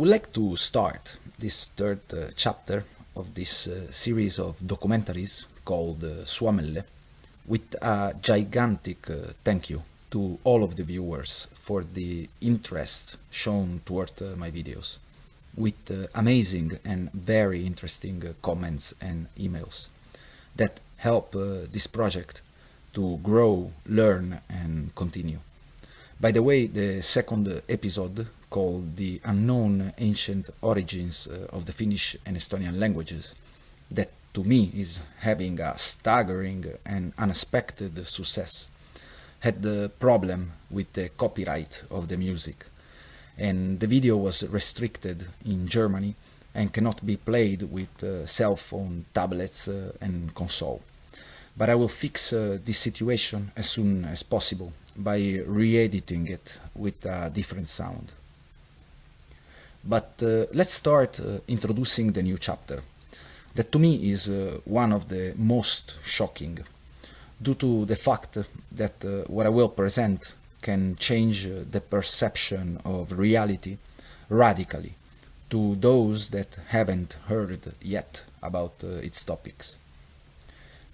would like to start this third chapter of this series of documentaries called Suomelle with a gigantic thank you to all of the viewers for the interest shown toward my videos, with amazing and very interesting comments and emails that help this project to grow, learn and continue. By the way, the second episode, called The Unknown Ancient Origins of the Finnish and Estonian Languages, that to me is having a staggering and unexpected success, had the problem with the copyright of the music, and the video was restricted in Germany and cannot be played with cell phone, tablets and console. But I will fix this situation as soon as possible by re-editing it with a different sound. But let's start introducing the new chapter, that to me is one of the most shocking, due to the fact that what I will present can change the perception of reality radically to those that haven't heard yet about its topics.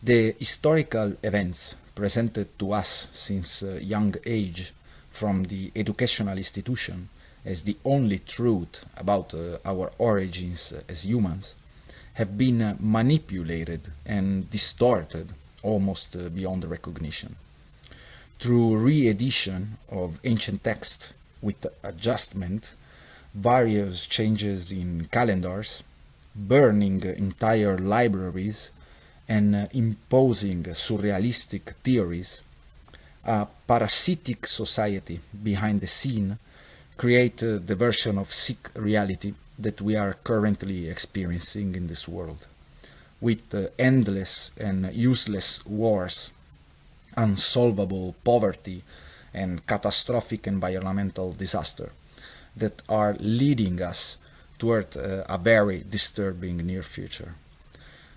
The historical events presented to us since a young age from the educational institution as the only truth about our origins as humans have been manipulated and distorted almost beyond recognition. Through re-edition of ancient texts with adjustment, various changes in calendars, burning entire libraries, and imposing surrealistic theories, a parasitic society behind the scene create the version of sick reality that we are currently experiencing in this world, with endless and useless wars, unsolvable poverty, and catastrophic environmental disaster that are leading us toward a very disturbing near future.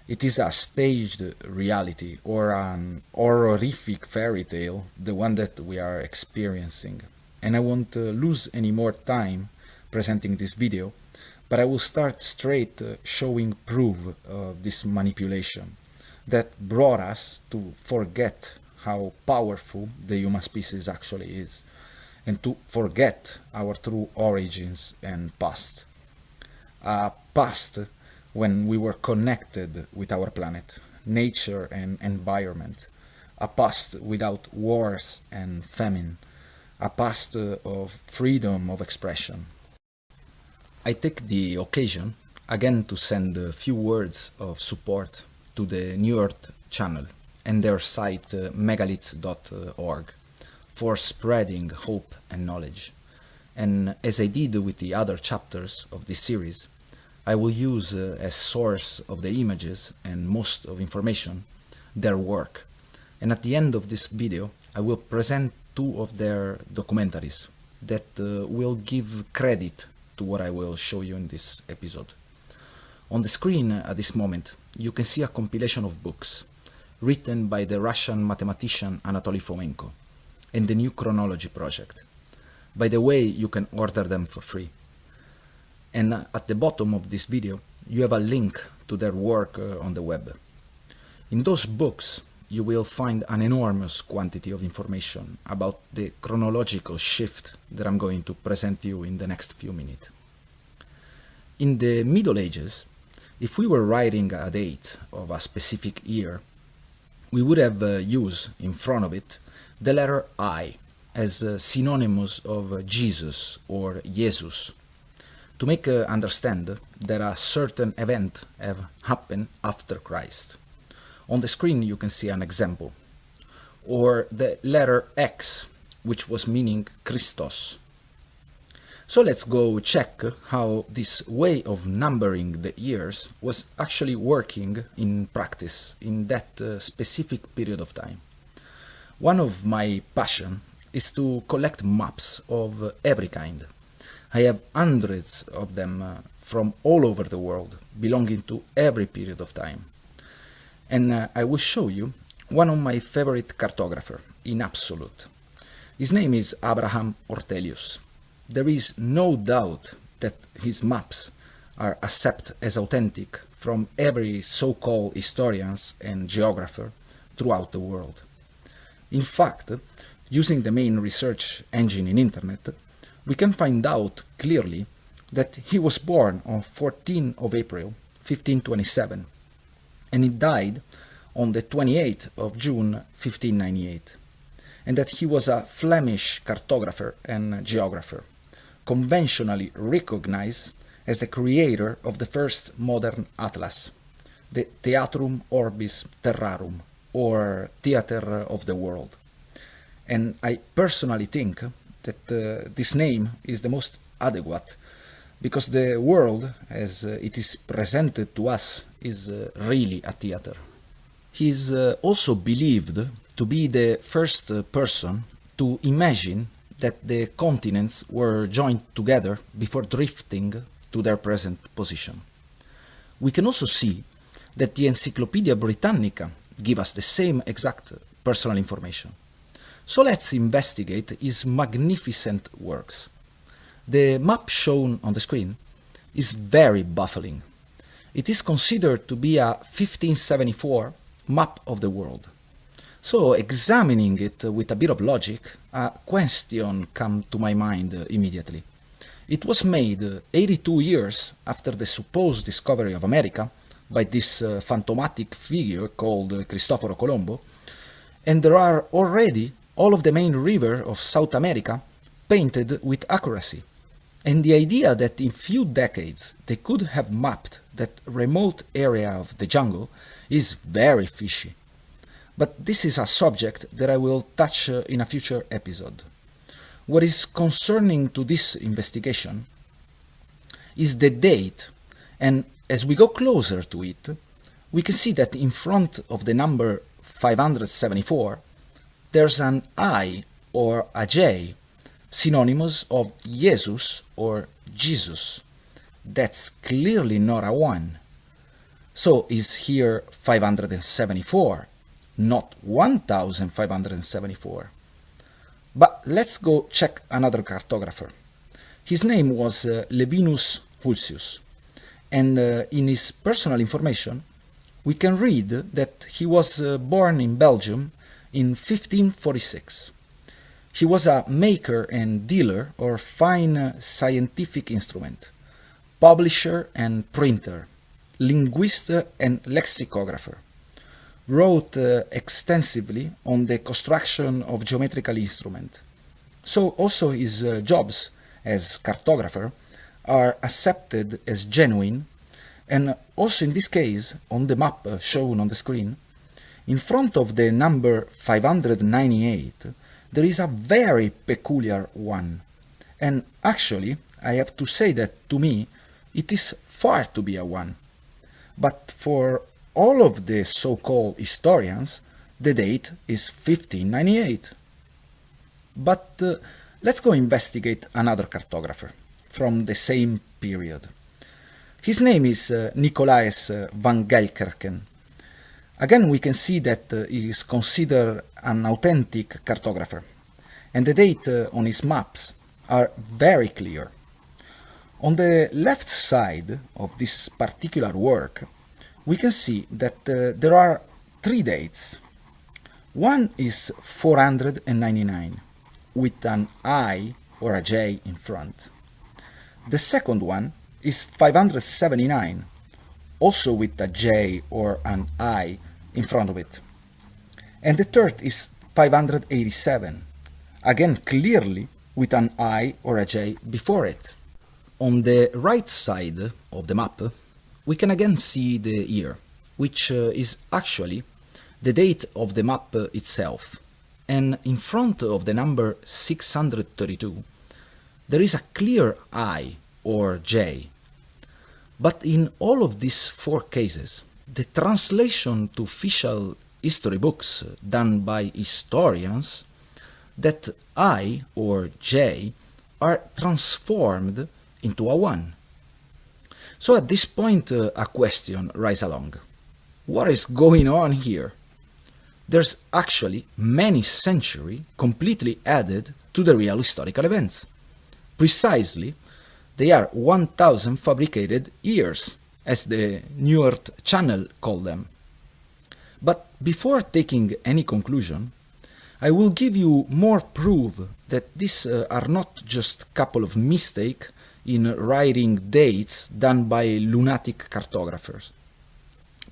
It is a staged reality or an horrific fairy tale, the one that we are experiencing. And I won't lose any more time presenting this video, but I will start straight showing proof of this manipulation that brought us to forget how powerful the human species actually is, and to forget our true origins and past. A past when we were connected with our planet, nature and environment, a past without wars and famine, a past of freedom of expression. I take the occasion again to send a few words of support to the New Earth channel and their site megaliths.org for spreading hope and knowledge. And as I did with the other chapters of this series, I will use as source of the images and most of information their work. And at the end of this video, I will present two of their documentaries that will give credit to what I will show you in this episode. On the screen at this moment, you can see a compilation of books written by the Russian mathematician Anatoly Fomenko and the New Chronology project. By the way, you can order them for free. And at the bottom of this video, you have a link to their work on the web. In those books, you will find an enormous quantity of information about the chronological shift that I'm going to present you in the next few minutes. In the Middle Ages, if we were writing a date of a specific year, we would have used in front of it the letter I as synonymous of Jesus or Jesus, to make understand that a certain event have happened after Christ. On the screen you can see an example. Or the letter X, which was meaning Christos. So let's go check how this way of numbering the years was actually working in practice in that specific period of time. One of my passion is to collect maps of every kind. I have hundreds of them from all over the world, belonging to every period of time. And I will show you one of my favorite cartographers in absolute. His name is Abraham Ortelius. There is no doubt that his maps are accepted as authentic from every so-called historians and geographer throughout the world. In fact, using the main research engine in internet, we can find out clearly that he was born on 14th of April 1527 and he died on the 28th of June 1598, and that he was a Flemish cartographer and geographer, conventionally recognized as the creator of the first modern atlas, the Theatrum Orbis Terrarum, or Theater of the World. And I personally think that this name is the most adequate, because the world, as it is presented to us, is really a theater. He is also believed to be the first person to imagine that the continents were joined together before drifting to their present position. We can also see that the Encyclopedia Britannica gives us the same exact personal information. So let's investigate his magnificent works. The map shown on the screen is very baffling. It is considered to be a 1574 map of the world. So, examining it with a bit of logic, a question comes to my mind immediately. It was made 82 years after the supposed discovery of America by this phantomatic figure called Cristoforo Colombo, and there are already all of the main rivers of South America painted with accuracy. And the idea that in few decades they could have mapped that remote area of the jungle is very fishy. But this is a subject that I will touch in a future episode. What is concerning to this investigation is the date, and as we go closer to it, we can see that in front of the number 574, there's an I or a J, synonymous of Jesus or Jesus. That's clearly not a 1. So is here 574, not 1574. But let's go check another cartographer. His name was Levinus Hulsius, and in his personal information we can read that he was born in Belgium in 1546. He was a maker and dealer of fine scientific instrument, publisher and printer, linguist and lexicographer. Wrote extensively on the construction of geometrical instruments. So also his jobs as cartographer are accepted as genuine, and also in this case, on the map shown on the screen, in front of the number 598, there is a very peculiar one. And actually, I have to say that to me, it is far to be a 1. But for all of the so-called historians, the date is 1598. But let's go investigate another cartographer from the same period. His name is Nicolaes van Gelkerken. Again, we can see that he is considered an authentic cartographer, and the date on his maps are very clear. On the left side of this particular work, we can see that there are 3 dates. One is 499, with an I or a J in front. The second one is 579, also with a J or an I in front of it. And the third is 587, again clearly with an I or a J before it. On the right side of the map, we can again see the year, which is actually the date of the map itself. And in front of the number 632, there is a clear I or J. But in all of these 4 cases, the translation to official history books done by historians, that I or J are transformed into a 1. So at this point a question rises along. What is going on here? There's actually many centuries completely added to the real historical events. Precisely they are 1000 fabricated years, as the New Earth Channel called them. But before taking any conclusion, I will give you more proof that these are not just a couple of mistakes in writing dates done by lunatic cartographers,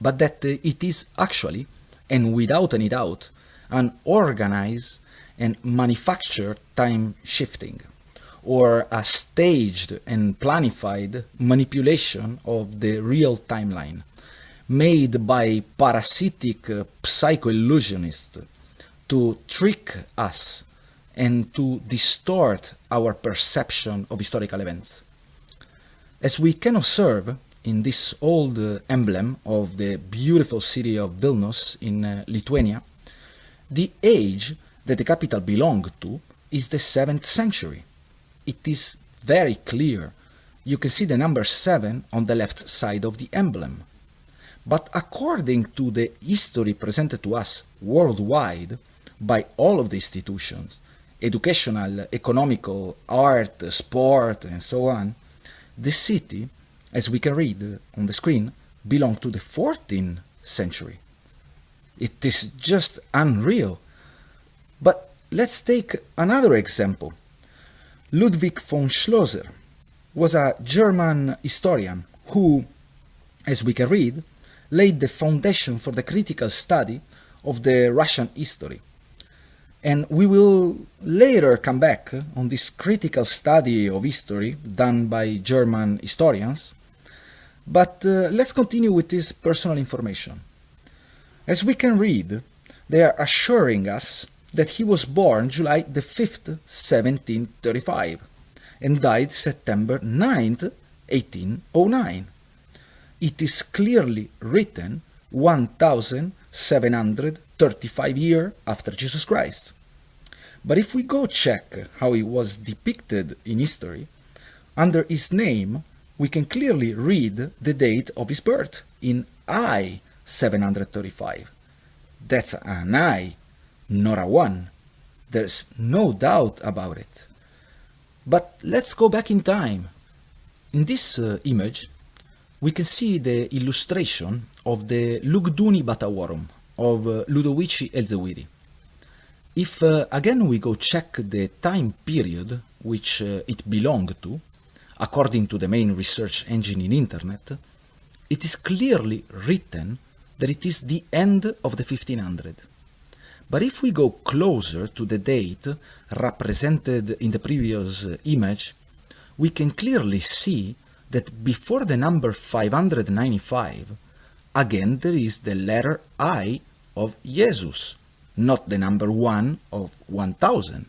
but that it is actually, and without any doubt, an organized and manufactured time shifting, or a staged and planified manipulation of the real timeline, made by parasitic psycho-illusionists to trick us and to distort our perception of historical events. As we can observe in this old emblem of the beautiful city of Vilnius in Lithuania, the age that the capital belonged to is the 7th century. It is very clear. You can see the number 7 on the left side of the emblem. But according to the history presented to us worldwide by all of the institutions, educational, economical, art, sport, and so on, the city, as we can read on the screen, belonged to the 14th century. It is just unreal. But let's take another example. Ludwig von Schlosser was a German historian who, as we can read, laid the foundation for the critical study of the Russian history. And we will later come back on this critical study of history done by German historians, but let's continue with this personal information. As we can read, they are assuring us that he was born July the 5th, 1735, and died September 9th, 1809. It is clearly written 1735 years after Jesus Christ. But if we go check how he was depicted in history, under his name we can clearly read the date of his birth in I 735. That's an I, not a 1. There's no doubt about it. But let's go back in time. In this image, we can see the illustration of the Lugduni Batavorum of Ludovici Elzeviri. If again we go check the time period which it belonged to, according to the main research engine in internet, it is clearly written that it is the end of the 1500. But if we go closer to the date represented in the previous image, we can clearly see that before the number 595, again there is the letter I of Jesus, not the number 1 of 1000.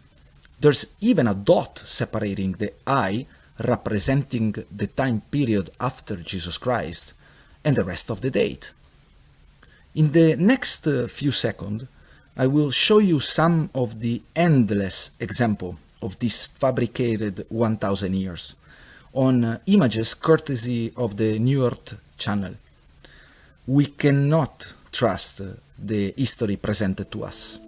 There's even a dot separating the I representing the time period after Jesus Christ and the rest of the date. In the next few seconds, I will show you some of the endless examples of this fabricated 1000 years on images courtesy of the New Earth Channel. We cannot trust the history presented to us.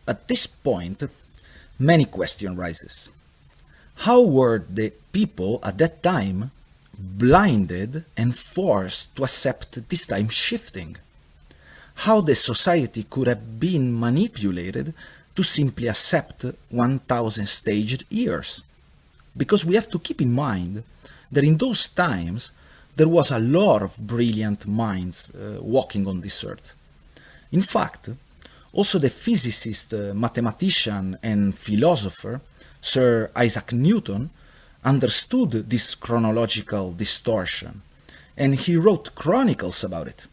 At this point, many questions arises. How were the people at that time blinded and forced to accept this time shifting. How the society could have been manipulated to simply accept 1000 staged years. Because we have to keep in mind that in those times there was a lot of brilliant minds walking on this earth. In fact, also the physicist, mathematician and philosopher Sir Isaac Newton understood this chronological distortion, and he wrote chronicles about it.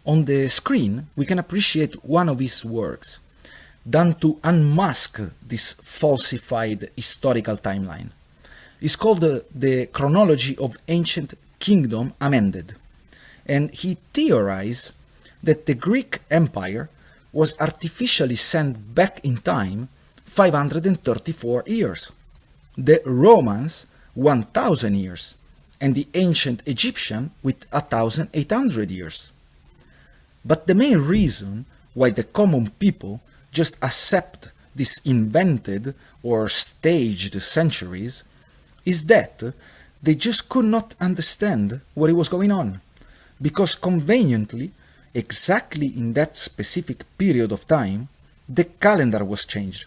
On the screen, we can appreciate one of his works, done to unmask this falsified historical timeline. It's called The Chronology of Ancient Kingdom Amended, and he theorized that the Greek Empire was artificially sent back in time 534 years, the Romans 1000 years, and the ancient Egyptian with 1800 years. But the main reason why the common people just accept these invented or staged centuries is that they just could not understand what was going on, because conveniently, exactly in that specific period of time, the calendar was changed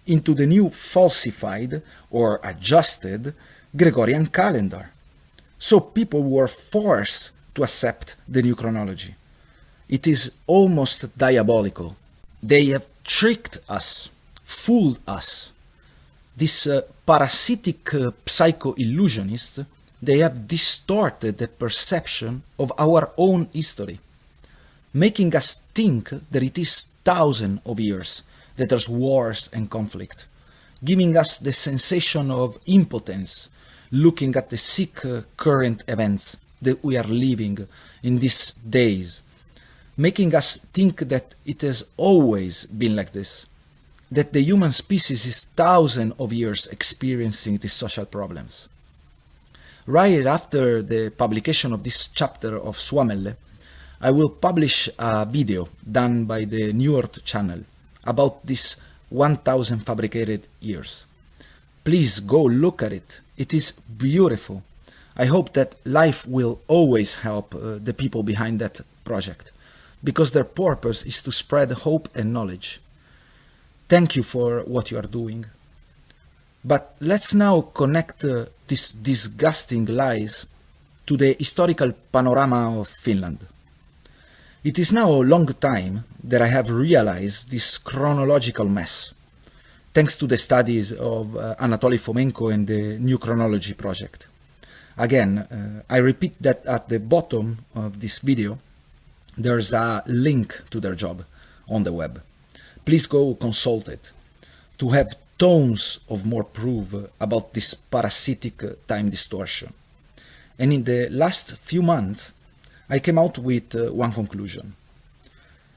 into the new falsified or adjusted Gregorian calendar. So people were forced to accept the new chronology. It is almost diabolical. They have tricked us, fooled us. These parasitic psycho-illusionists, they have distorted the perception of our own history, making us think that it is thousands of years that there's wars and conflict, giving us the sensation of impotence, looking at the sick current events that we are living in these days, making us think that it has always been like this, that the human species is thousands of years experiencing these social problems. Right after the publication of this chapter of Suomelle, I will publish a video done by the New Earth channel about these 1000 fabricated years. Please go look at it. It is beautiful. I hope that life will always help the people behind that project, because their purpose is to spread hope and knowledge. Thank you for what you are doing. But let's now connect these disgusting lies to the historical panorama of Finland. It is now a long time that I have realized this chronological mess, thanks to the studies of Anatoly Fomenko and the New Chronology project. Again, I repeat that at the bottom of this video, there's a link to their job on the web. Please go consult it to have tons of more proof about this parasitic time distortion. And in the last few months, I came out with one conclusion.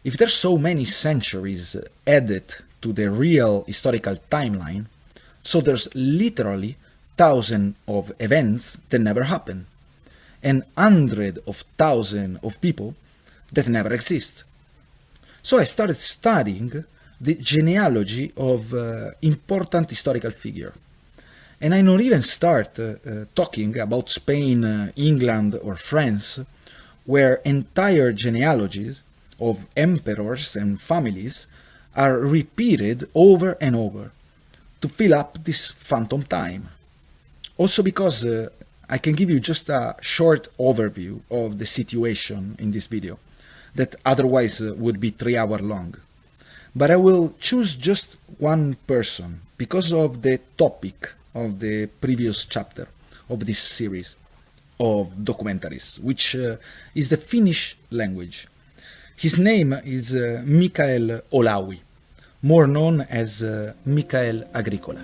If there's so many centuries added to the real historical timeline, so there's literally thousands of events that never happen, and hundreds of thousands of people that never exist. So I started studying the genealogy of important historical figures. And I not even start talking about Spain, England or France, where entire genealogies of emperors and families are repeated over and over to fill up this phantom time. Also because I can give you just a short overview of the situation in this video, that otherwise would be 3 hours long. But I will choose just one person because of the topic of the previous chapter of this series of documentaries, which is the Finnish language. His name is Mikael Olavi, more known as Mikael Agricola.